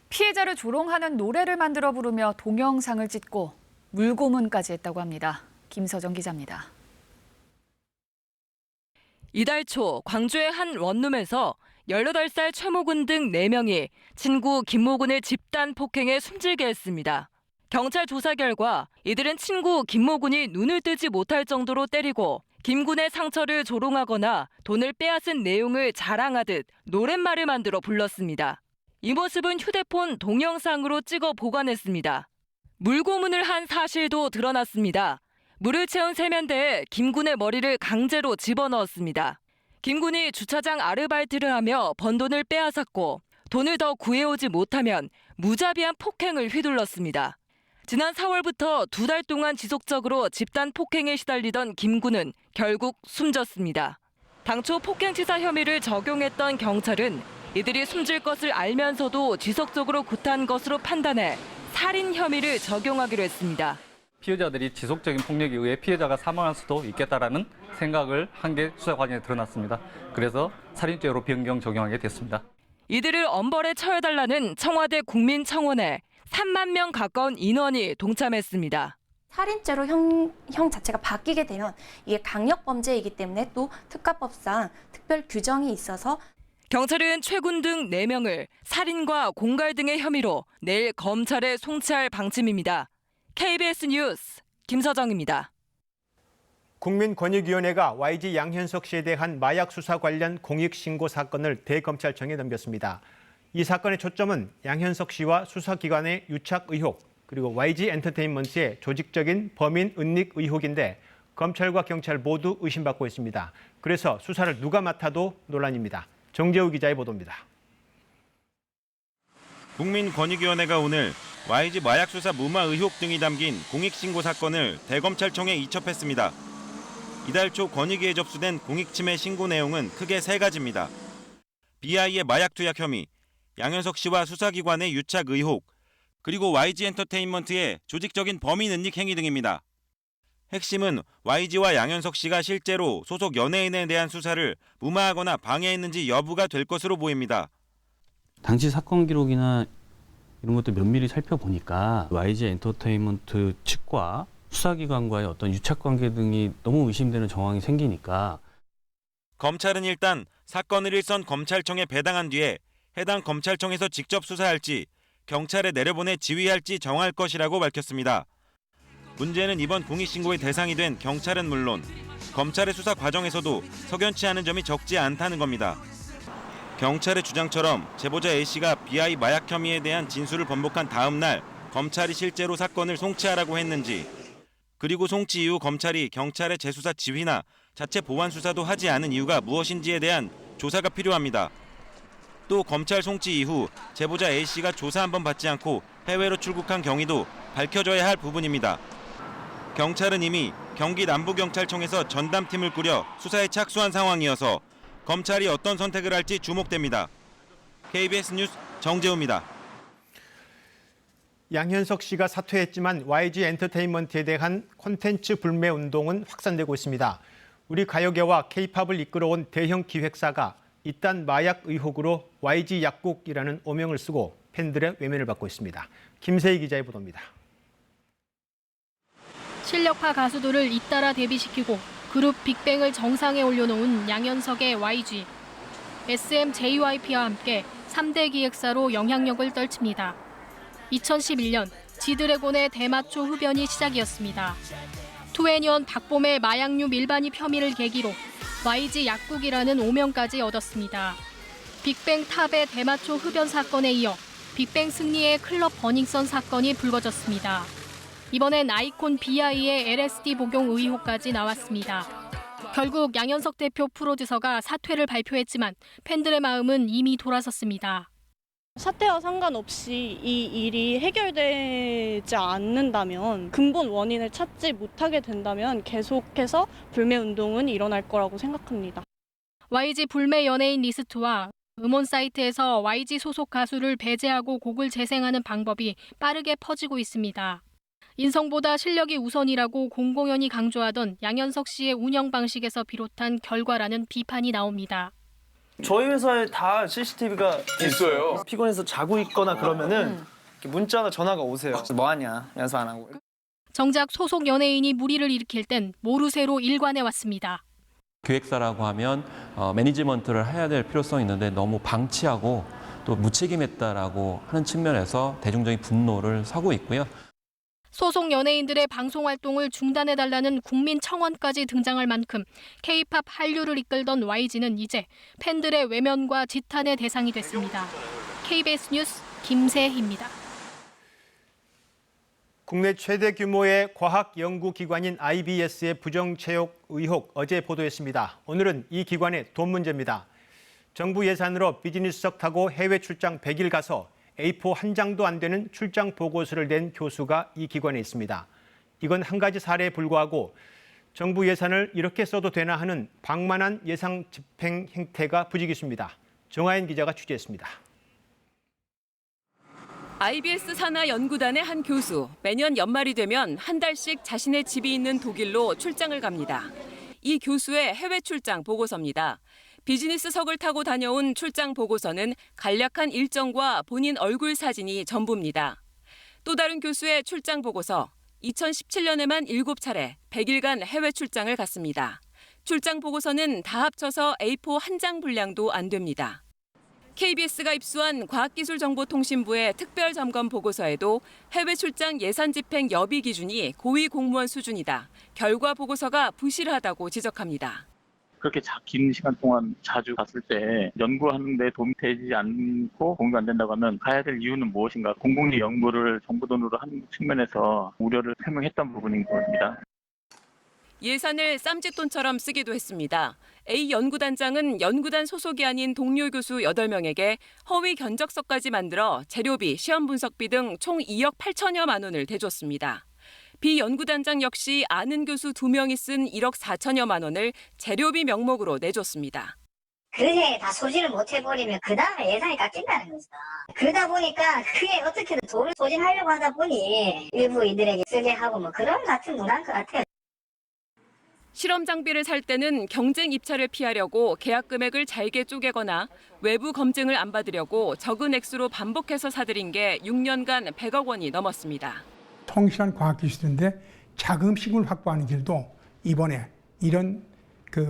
피해자를 조롱하는 노래를 만들어 부르며 동영상을 찍고 물고문까지 했다고 합니다. 김서정 기자입니다. 이달 초 광주의 한 원룸에서 18살 최모군 등 4명이 친구 김모군을 집단 폭행해 숨지게 했습니다. 경찰 조사 결과 이들은 친구 김모군이 눈을 뜨지 못할 정도로 때리고 김군의 상처를 조롱하거나 돈을 빼앗은 내용을 자랑하듯 노랫말을 만들어 불렀습니다. 이 모습은 휴대폰 동영상으로 찍어 보관했습니다. 물고문을 한 사실도 드러났습니다. 물을 채운 세면대에 김군의 머리를 강제로 집어넣었습니다. 김군이 주차장 아르바이트를 하며 번 돈을 빼앗았고 돈을 더 구해오지 못하면 무자비한 폭행을 휘둘렀습니다. 지난 4월부터 2달 동안 지속적으로 집단 폭행에 시달리던 김 군은 결국 숨졌습니다. 당초 폭행치사 혐의를 적용했던 경찰은 이들이 숨질 것을 알면서도 지속적으로 구타한 것으로 판단해 살인 혐의를 적용하기로 했습니다. 피해자들이 지속적인 폭력에 의해 피해자가 사망할 수도 있겠다라는 생각을 한 게 수사 과정에 드러났습니다. 그래서 살인죄로 변경 적용하게 됐습니다. 이들을 엄벌에 처해달라는 청와대 국민청원에 3만 명 가까운 인원이 동참했습니다. 살인죄로 형 자체가 바뀌게 되면 이게 강력범죄이기 때문에 또 특가법상 특별 규정이 있어서 경찰은 최 군 등 4명을 살인과 공갈 등의 혐의로 내일 검찰에 송치할 방침입니다. KBS 뉴스 김서정입니다. 국민권익위원회가 YG 양현석 씨에 대한 마약 수사 관련 공익신고 사건을 대검찰청에 넘겼습니다. 이 사건의 초점은 양현석 씨와 수사기관의 유착 의혹, 그리고 YG 엔터테인먼트의 조직적인 범인 은닉 의혹인데 검찰과 경찰 모두 의심받고 있습니다. 그래서 수사를 누가 맡아도 논란입니다. 정재우 기자의 보도입니다. 국민권익위원회가 오늘 YG 마약 수사 무마 의혹 등이 담긴 공익신고 사건을 대검찰청에 이첩했습니다. 이달 초 권익위에 접수된 공익침해 신고 내용은 크게 3가지입니다. BI의 마약 투약 혐의, 양현석 씨와 수사기관의 유착 의혹, 그리고 YG 엔터테인먼트의 조직적인 범인 은닉 행위 등입니다. 핵심은 YG와 양현석 씨가 실제로 소속 연예인에 대한 수사를 무마하거나 방해했는지 여부가 될 것으로 보입니다. 당시 사건 기록이나 이런 것도 면밀히 살펴보니까 YG 엔터테인먼트 측과 수사기관과의 어떤 유착관계 등이 너무 의심되는 정황이 생기니까 검찰은 일단 사건을 일선 검찰청에 배당한 뒤에 해당 검찰청에서 직접 수사할지 경찰에 내려보내 지휘할지 정할 것이라고 밝혔습니다. 문제는 이번 공익신고의 대상이 된 경찰은 물론 검찰의 수사 과정에서도 석연치 않은 점이 적지 않다는 겁니다. 경찰의 주장처럼 제보자 A씨가 BI 마약 혐의에 대한 진술을 번복한 다음 날 검찰이 실제로 사건을 송치하라고 했는지, 그리고 송치 이후 검찰이 경찰의 재수사 지휘나 자체 보완 수사도 하지 않은 이유가 무엇인지에 대한 조사가 필요합니다. 또 검찰 송치 이후 제보자 A씨가 조사 한 번 받지 않고 해외로 출국한 경위도 밝혀져야 할 부분입니다. 경찰은 이미 경기 남부경찰청에서 전담팀을 꾸려 수사에 착수한 상황이어서 검찰이 어떤 선택을 할지 주목됩니다. KBS 뉴스 정재우입니다. 양현석 씨가 사퇴했지만 YG 엔터테인먼트에 대한 콘텐츠 불매 운동은 확산되고 있습니다. 우리 가요계와 K-팝을 이끌어온 대형 기획사가 이딴 마약 의혹으로 YG 약국이라는 오명을 쓰고 팬들의 외면을 받고 있습니다. 김세희 기자의 보도입니다. 실력파 가수들을 잇따라 데뷔시키고 그룹 빅뱅을 정상에 올려놓은 양현석의 YG. SM JYP와 함께 3대 기획사로 영향력을 떨칩니다. 2011년 지드래곤의 대마초 흡연이 시작이었습니다. 투애니언 박봄의 마약류 밀반입 혐의를 계기로 YG 약국이라는 오명까지 얻었습니다. 빅뱅 탑의 대마초 흡연 사건에 이어 빅뱅 승리의 클럽 버닝썬 사건이 불거졌습니다. 이번엔 아이콘 BI의 LSD 복용 의혹까지 나왔습니다. 결국 양현석 대표 프로듀서가 사퇴를 발표했지만 팬들의 마음은 이미 돌아섰습니다. 사태와 상관없이 이 일이 해결되지 않는다면, 근본 원인을 찾지 못하게 된다면 계속해서 불매 운동은 일어날 거라고 생각합니다. YG 불매 연예인 리스트와 음원 사이트에서 YG 소속 가수를 배제하고 곡을 재생하는 방법이 빠르게 퍼지고 있습니다. 인성보다 실력이 우선이라고 공공연히 강조하던 양현석 씨의 운영 방식에서 비롯한 결과라는 비판이 나옵니다. 저희 회사에 다 CCTV가 있어요. 피곤해서 자고 있거나 그러면은 문자나 전화가 오세요. 뭐 하냐? 연습 안 하고. 정작 소속 연예인이 무리를 일으킬 땐 모르쇠로 일관해 왔습니다. 기획사라고 하면 매니지먼트를 해야 될 필요성이 있는데 너무 방치하고 또 무책임했다라고 하는 측면에서 대중적인 분노를 사고 있고요. 소속 연예인들의 방송 활동을 중단해달라는 국민청원까지 등장할 만큼 K-팝 한류를 이끌던 YG는 이제 팬들의 외면과 지탄의 대상이 됐습니다. KBS 뉴스 김세희입니다. 국내 최대 규모의 과학 연구기관인 IBS의 부정채용 의혹 어제 보도했습니다. 오늘은 이 기관의 돈 문제입니다. 정부 예산으로 비즈니스석 타고 해외 출장 100일 가서 A4 한 장도 안 되는 출장 보고서를 낸 교수가 이 기관에 있습니다. 이건 한 가지 사례에 불과하고 정부 예산을 이렇게 써도 되나 하는 방만한 예산 집행 행태가 부지기수입니다. 정하연 기자가 취재했습니다. IBS 산하연구단의 한 교수, 매년 연말이 되면 한 달씩 자신의 집이 있는 독일로 출장을 갑니다. 이 교수의 해외 출장 보고서입니다. 비즈니스석을 타고 다녀온 출장 보고서는 간략한 일정과 본인 얼굴 사진이 전부입니다. 또 다른 교수의 출장 보고서, 2017년에만 7차례 100일간 해외 출장을 갔습니다. 출장 보고서는 다 합쳐서 A4 한 장 분량도 안 됩니다. KBS가 입수한 과학기술정보통신부의 특별점검 보고서에도 해외 출장 예산 집행 여비 기준이 고위 공무원 수준이다. 결과 보고서가 부실하다고 지적합니다. 그렇게 긴 시간 동안 자주 갔을 때 연구하는 데 도움이 되지 않고 공유가 안 된다고 하면 가야 될 이유는 무엇인가? 공공의 연구를 정부 돈으로 하는 측면에서 우려를 표명했던 부분인 겁니다. 예산을 쌈짓돈처럼 쓰기도 했습니다. A 연구단장은 연구단 소속이 아닌 동료 교수 8명에게 허위 견적서까지 만들어 재료비, 시험 분석비 등 총 2억 8천여만 원을 대줬습니다. B 연구단장 역시 아는 교수 2명이 쓴 1억 4천여만 원을 재료비 명목으로 내줬습니다. 그해 다 소진을 못 해버리면 그 다음에 예산이 깎인다는 거죠. 그러다 보니까 그게 어떻게든 돈을 소진하려고 하다 보니 일부 이들에게 쓰게 하고 뭐 그런 같은 문화인 것 같아요. 실험 장비를 살 때는 경쟁 입찰을 피하려고 계약 금액을 잘게 쪼개거나 외부 검증을 안 받으려고 적은 액수로 반복해서 사들인 게 6년간 100억 원이 넘었습니다. 성실한 과학기술인데 자금식을 확보하는 길도 이번에 이런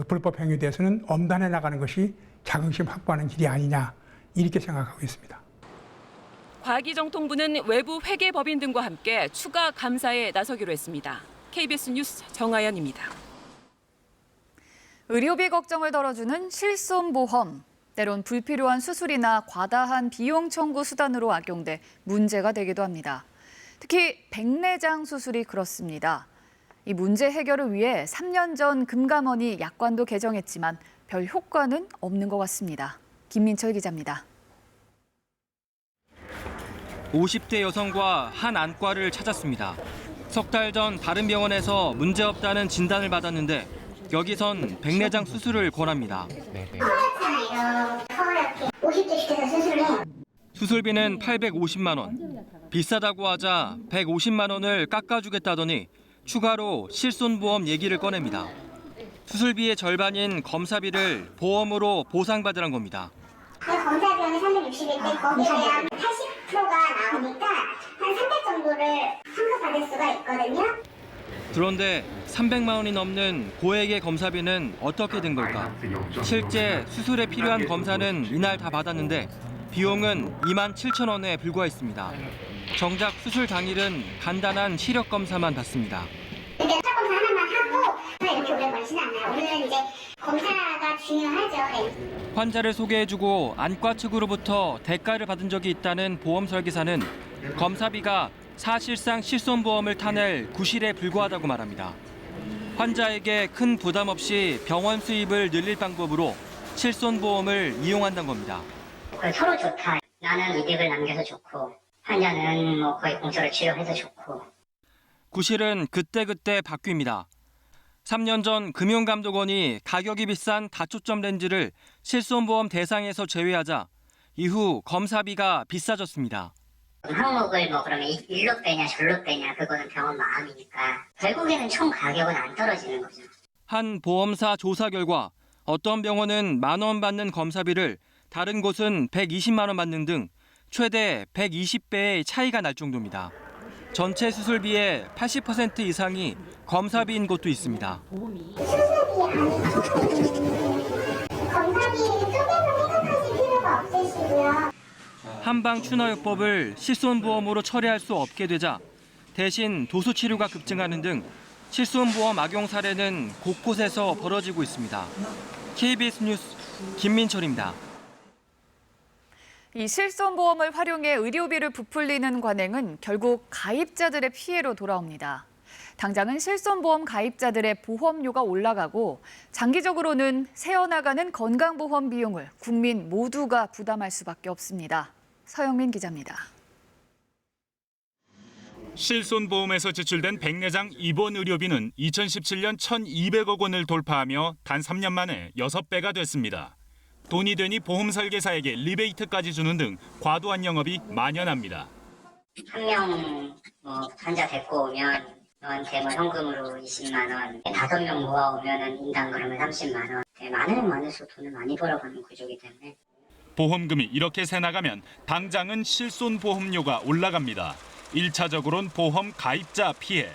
불법 행위에 대해서는 엄단해 나가는 것이 자금식 확보하는 길이 아니냐 이렇게 생각하고 있습니다. 과기정통부는 외부 회계법인 등과 함께 추가 감사에 나서기로 했습니다. KBS 뉴스 정하연입니다. 의료비 걱정을 덜어주는 실손보험. 때론 불필요한 수술이나 과다한 비용 청구 수단으로 악용돼 문제가 되기도 합니다. 특히 백내장 수술이 그렇습니다. 이 문제 해결을 위해 3년 전 금감원이 약관도 개정했지만 별 효과는 없는 것 같습니다. 김민철 기자입니다. 50대 여성과 한 안과를 찾았습니다. 석 달 전 다른 병원에서 문제없다는 진단을 받았는데 여기선 백내장 수술을 권합니다. 수술비는 850만 원. 비싸다고 하자 150만 원을 깎아주겠다더니 추가로 실손보험 얘기를 꺼냅니다. 수술비의 절반인 검사비를 보험으로 보상받으란 겁니다. 검사비는 360일 때 거기에 한 80%가 나오니까 한 300 정도를 환급받을 수가 있거든요. 그런데 300만 원이 넘는 고액의 검사비는 어떻게 된 걸까? 실제 수술에 필요한 검사는 이날 다 받았는데 비용은 2만 7천 원에 불과했습니다. 정작 수술 당일은 간단한 시력 검사만 받습니다. 근데 수술 검사 하나만 하고 이렇게 오래 걸리진 않아요. 오늘은 이제 검사가 중요하죠. 환자를 소개해주고 안과 측으로부터 대가를 받은 적이 있다는 보험 설계사는 검사비가 사실상 실손보험을 타낼 구실에 불과하다고 말합니다. 환자에게 큰 부담 없이 병원 수입을 늘릴 방법으로 실손보험을 이용한다는 겁니다. 서로 좋다. 나는 이득을 남겨서 좋고 환자는 뭐 거의 공짜로 치료해서 좋고. 구실은 그때그때 바뀝니다. 3년 전 금융감독원이 가격이 비싼 다초점 렌즈를 실손보험 대상에서 제외하자 이후 검사비가 비싸졌습니다. 항목을 뭐 그러면 일로 빼냐 절로 빼냐 그거는 병원 마음이니까 결국에는 총 가격은 안 떨어지는 거죠. 한 보험사 조사 결과 어떤 병원은 10,000원 받는 검사비를 다른 곳은 120만 원 받는 등 최대 120배의 차이가 날 정도입니다. 전체 수술비의 80% 이상이 검사비인 곳도 있습니다. 수술비 검사비 쪼개서 생각하실 필요가 없으시고요. 한방 추나요법을 실손보험으로 처리할 수 없게 되자 대신 도수치료가 급증하는 등 실손보험 악용 사례는 곳곳에서 벌어지고 있습니다. KBS 뉴스 김민철입니다. 이 실손보험을 활용해 의료비를 부풀리는 관행은 결국 가입자들의 피해로 돌아옵니다. 당장은 실손보험 가입자들의 보험료가 올라가고 장기적으로는 새어나가는 건강보험 비용을 국민 모두가 부담할 수밖에 없습니다. 서영민 기자입니다. 실손보험에서 지출된 백내장 입원 의료비는 2017년 1,200억 원을 돌파하며 단 3년 만에 6배가 됐습니다. 돈이 되니 보험 설계사에게 리베이트까지 주는 등 과도한 영업이 만연합니다. 한 명 환자 데리고 오면 너한테 현금으로 20만 원, 5명 모아오면은 인당 그러면 30만 원. 많으면 많을수록 돈을 많이 벌어가는 구조이기 때문에. 보험금이 이렇게 새 나가면 당장은 실손보험료가 올라갑니다. 1차적으로는 보험 가입자 피해.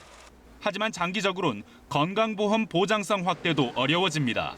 하지만 장기적으로는 건강보험 보장성 확대도 어려워집니다.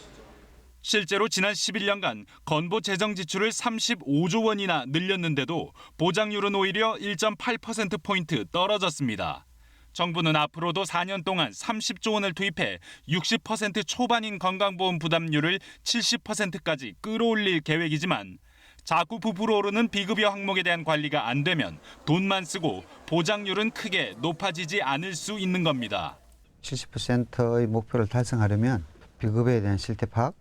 실제로 지난 11년간 건보 재정 지출을 35조 원이나 늘렸는데도 보장률은 오히려 1.8%포인트 떨어졌습니다. 정부는 앞으로도 4년 동안 30조 원을 투입해 60% 초반인 건강보험 부담률을 70%까지 끌어올릴 계획이지만 자꾸 부풀어 오르는 비급여 항목에 대한 관리가 안 되면 돈만 쓰고 보장률은 크게 높아지지 않을 수 있는 겁니다. 70%의 목표를 달성하려면 비급여에 대한 실태 파악,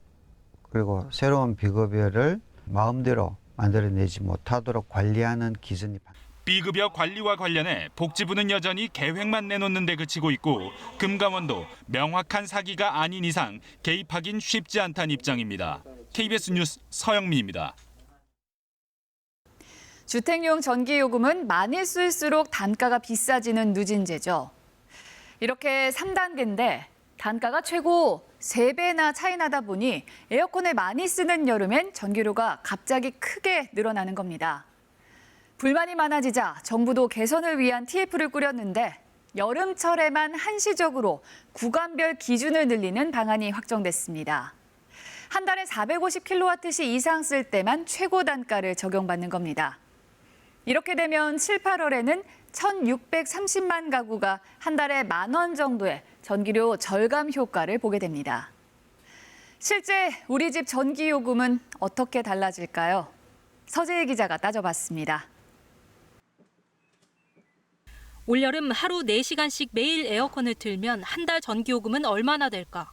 그리고 새로운 비급여를 마음대로 만들어내지 못하도록 관리하는 기준이 비급여 관리와 관련해 복지부는 여전히 계획만 내놓는 데 그치고 있고 금감원도 명확한 사기가 아닌 이상 개입하긴 쉽지 않다는 입장입니다. KBS 뉴스 서영민입니다. 주택용 전기요금은 많이 쓸수록 단가가 비싸지는 누진제죠. 이렇게 3단계인데 단가가 최고 3배나 차이 나다 보니 에어컨을 많이 쓰는 여름엔 전기료가 갑자기 크게 늘어나는 겁니다. 불만이 많아지자 정부도 개선을 위한 TF를 꾸렸는데 여름철에만 한시적으로 구간별 기준을 늘리는 방안이 확정됐습니다. 한 달에 450kWh 이상 쓸 때만 최고 단가를 적용받는 겁니다. 이렇게 되면 7, 8월에는 1,630만 가구가 한 달에 10,000원 정도의 전기료 절감 효과를 보게 됩니다. 실제 우리 집 전기요금은 어떻게 달라질까요? 서재희 기자가 따져봤습니다. 올여름 하루 4시간씩 매일 에어컨을 틀면 한 달 전기요금은 얼마나 될까?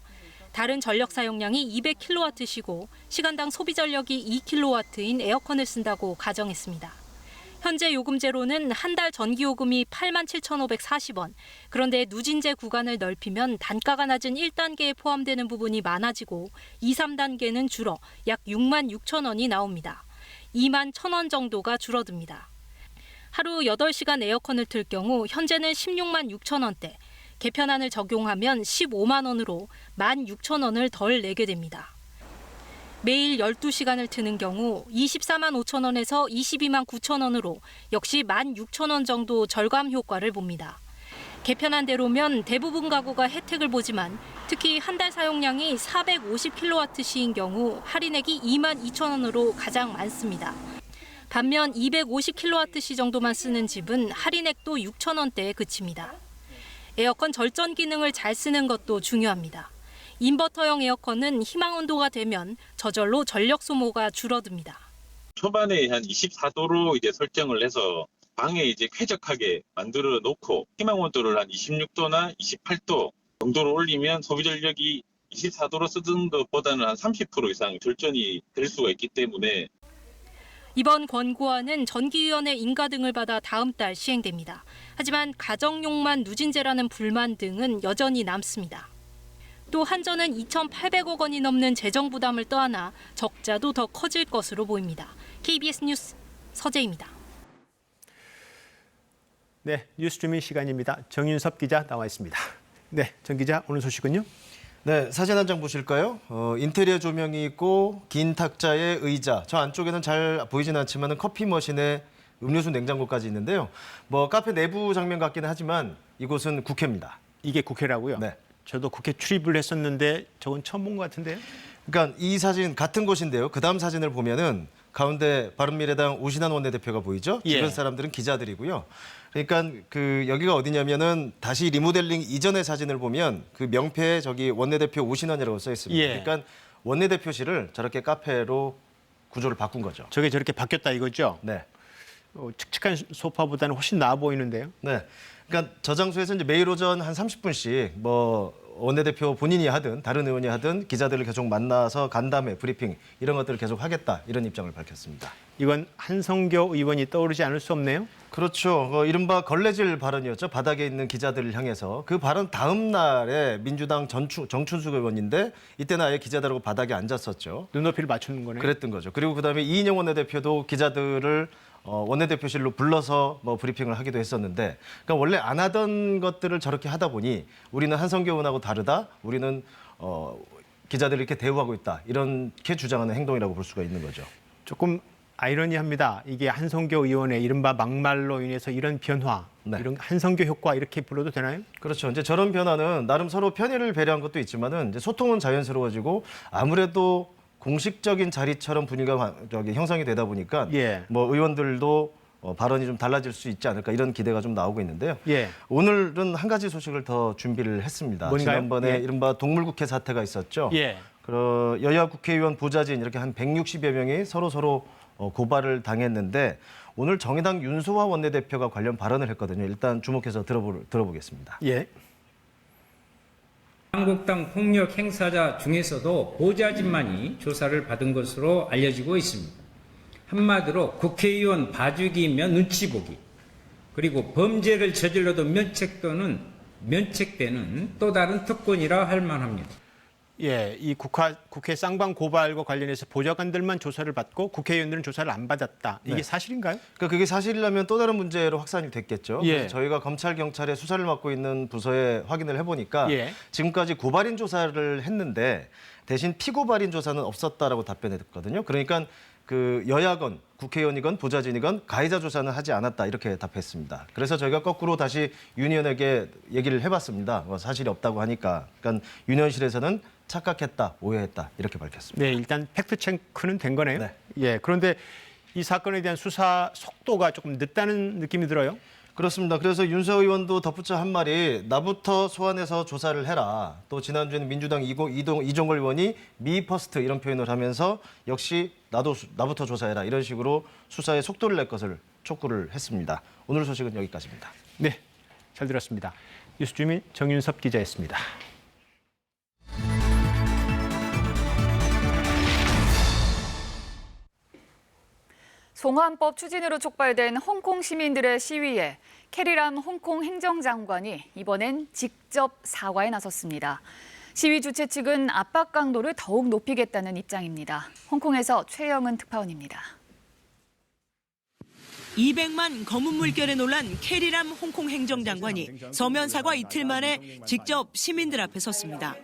다른 전력 사용량이 200kW시고 시간당 소비 전력이 2kW인 에어컨을 쓴다고 가정했습니다. 현재 요금제로는 한 달 전기요금이 87,540원. 그런데 누진제 구간을 넓히면 단가가 낮은 1단계에 포함되는 부분이 많아지고 2, 3단계는 줄어 약 66,000원이 나옵니다. 21,000원 정도가 줄어듭니다. 하루 8시간 에어컨을 틀 경우 현재는 166,000원대, 개편안을 적용하면 15만 원으로 16,000원을 덜 내게 됩니다. 매일 12시간을 트는 경우 24만 5천 원에서 22만 9천 원으로 역시 16,000원 정도 절감 효과를 봅니다. 개편안대로면 대부분 가구가 혜택을 보지만 특히 한 달 사용량이 450kWh인 경우 할인액이 2만 2천 원으로 가장 많습니다. 반면 250kWh 정도만 쓰는 집은 할인액도 6천 원대에 그칩니다. 에어컨 절전 기능을 잘 쓰는 것도 중요합니다. 인버터형 에어컨은 희망 온도가 되면 저절로 전력 소모가 줄어듭니다. 초반에 한 24도로 이제 설정을 해서 방에 이제 쾌적하게 만들어 놓고 희망 온도를 한 26도나 28도 정도로 올리면 소비 전력이 24도로 쓰던 것보다는 한 30% 이상 절전이 될 수가 있기 때문에 이번 권고안은 전기위원회 인가 등을 받아 다음 달 시행됩니다. 하지만 가정용만 누진제라는 불만 등은 여전히 남습니다. 또 한전은 2,800억 원이 넘는 재정 부담을 떠안아 적자도 더 커질 것으로 보입니다. KBS 뉴스 서재입니다. 네, 뉴스트리밍 시간입니다. 정윤섭 기자 나와 있습니다. 네, 정 기자 오늘 소식은요? 네, 사진 한 장 보실까요? 인테리어 조명이 있고 긴 탁자에 의자, 저 안쪽에는 잘 보이진 않지만 커피 머신에 음료수 냉장고까지 있는데요. 카페 내부 장면 같기는 하지만 이곳은 국회입니다. 이게 국회라고요? 네. 저도 국회 출입을 했었는데 저건 처음 본 것 같은데요? 그러니까 이 사진 같은 곳인데요. 그 다음 사진을 보면은 가운데 바른미래당 오신환 원내대표가 보이죠? 주변 사람들은 기자들이고요. 그러니까 여기가 어디냐면은 다시 리모델링 이전의 사진을 보면 그 명패에 저기 원내대표 오신환이라고 써 있습니다. 그러니까 원내대표실을 저렇게 카페로 구조를 바꾼 거죠. 저게 저렇게 바뀌었다 이거죠? 네. 칙칙한 소파보다는 훨씬 나아 보이는데요. 네. 그러니까 저 장소에서 이제 매일 오전 한 30분씩 뭐 원내대표 본인이 하든 다른 의원이 하든 기자들을 계속 만나서 간담회, 브리핑 이런 것들을 계속 하겠다 이런 입장을 밝혔습니다. 이건 한성교 의원이 떠오르지 않을 수 없네요. 그렇죠. 이른바 걸레질 발언이었죠. 바닥에 있는 기자들을 향해서. 그 발언 다음 날에 민주당 정춘숙 의원인데 이때는 아예 기자들하고 바닥에 앉았었죠. 눈높이를 맞추는 거네요. 그랬던 거죠. 그리고 그다음에 이인영 원내대표도 기자들을 원내대표실로 불러서 뭐 브리핑을 하기도 했었는데, 그러니까 원래 안 하던 것들을 저렇게 하다 보니 우리는 한성교 의원하고 다르다. 우리는 기자들을 이렇게 대우하고 있다. 이렇게 주장하는 행동이라고 볼 수가 있는 거죠. 조금 아이러니합니다. 이게 한성교 의원의 이른바 막말로 인해서 이런 변화, 이런 한성교 효과 이렇게 불러도 되나요? 그렇죠. 이제 저런 변화는 나름 서로 편의를 배려한 것도 있지만은 이제 소통은 자연스러워지고 아무래도 공식적인 자리처럼 분위기가 형성이 되다 보니까 뭐 의원들도 발언이 좀 달라질 수 있지 않을까 이런 기대가 좀 나오고 있는데요. 오늘은 한 가지 소식을 더 준비를 했습니다. 뭔가요? 지난번에 이른바 동물국회 사태가 있었죠. 여야 국회의원 보좌진 이렇게 한 160여 명이 서로 고발을 당했는데 오늘 정의당 윤소아 원내대표가 관련 발언을 했거든요. 일단 주목해서 들어보겠습니다. 한국당 폭력 행사자 중에서도 보좌진만이 조사를 받은 것으로 알려지고 있습니다. 한마디로 국회의원 봐주기며 눈치 보기, 그리고 범죄를 저질러도 면책되는 또 다른 특권이라 할 만합니다. 이 국회 쌍방 고발과 관련해서 보좌관들만 조사를 받고 국회의원들은 조사를 안 받았다. 이게 사실인가요? 그러니까 그게 사실이라면 또 다른 문제로 확산이 됐겠죠. 그래서 저희가 검찰, 경찰의 수사를 맡고 있는 부서에 확인을 해보니까 지금까지 고발인 조사를 했는데 대신 피고발인 조사는 없었다라고 답변했거든요. 그러니까 그 여야건, 국회의원이건 보좌진이건 가해자 조사는 하지 않았다 이렇게 답했습니다. 그래서 저희가 거꾸로 다시 윤 의원에게 얘기를 해봤습니다. 사실이 없다고 하니까. 그러니까 윤 의원실에서는 착각했다, 오해했다 이렇게 밝혔습니다. 일단 팩트 체크는 된 거네요. 그런데 이 사건에 대한 수사 속도가 조금 늦다는 느낌이 들어요. 그렇습니다. 그래서 윤소아 의원도 덧붙여 한 말이 나부터 소환해서 조사를 해라. 또 지난주에는 민주당 이종걸 의원이 미 퍼스트 이런 표현을 하면서 역시 나부터 조사해라 이런 식으로 수사에 속도를 낼 것을 촉구를 했습니다. 오늘 소식은 여기까지입니다. 네, 잘 들었습니다. 뉴스주민 정윤섭 기자였습니다. 송환법 추진으로 촉발된 홍콩 시민들의 시위에 캐리람 홍콩 행정장관이 이번엔 직접 사과에 나섰습니다. 시위 주최 측은 압박 강도를 더욱 높이겠다는 입장입니다. 홍콩에서 최영은 특파원입니다. 200만 검은 물결에 놀란 캐리람 홍콩 행정장관이 서면 사과 이틀 만에 직접 시민들 앞에 섰습니다.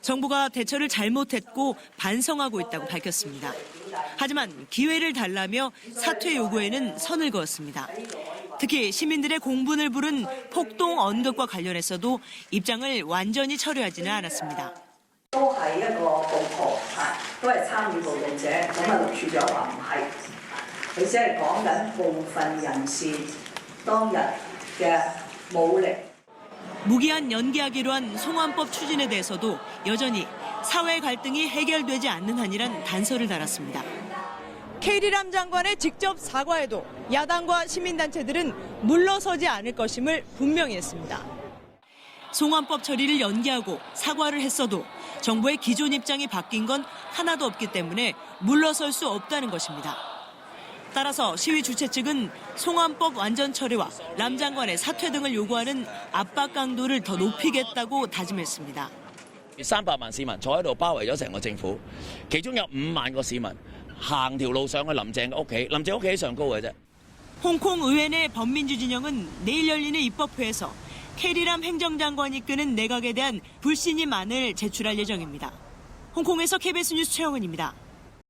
정부가 대처를 잘못했고 반성하고 있다고 밝혔습니다. 하지만 기회를 달라며 사퇴 요구에는 선을 그었습니다. 특히 시민들의 공분을 부른 폭동 언급과 관련해서도 입장을 완전히 철회하지는 않았습니다. 무기한 연기하기로 한 송환법 추진에 대해서도 여전히 사회 갈등이 해결되지 않는 한이란 단서를 달았습니다. 캐리람 장관의 직접 사과에도 야당과 시민단체들은 물러서지 않을 것임을 분명히 했습니다. 송환법 처리를 연기하고 사과를 했어도 정부의 기존 입장이 바뀐 건 하나도 없기 때문에 물러설 수 없다는 것입니다. 따라서 시위 주최 측은 송환법 완전 철회와 람 장관의 사퇴 등을 요구하는 압박 강도를 더 높이겠다고 다짐했습니다. 300萬市民坐喺度包圍咗成個政府，其中有5萬個市民行條路上去林鄭嘅屋企，林鄭屋企喺上高嘅啫。 홍콩 의회 내 범민주 진영은 내일 열리는 입법회에서 캐리람 행정장관이 이끄는 내각에 대한 불신임안을 제출할 예정입니다. 홍콩에서 KBS 뉴스 최영은입니다.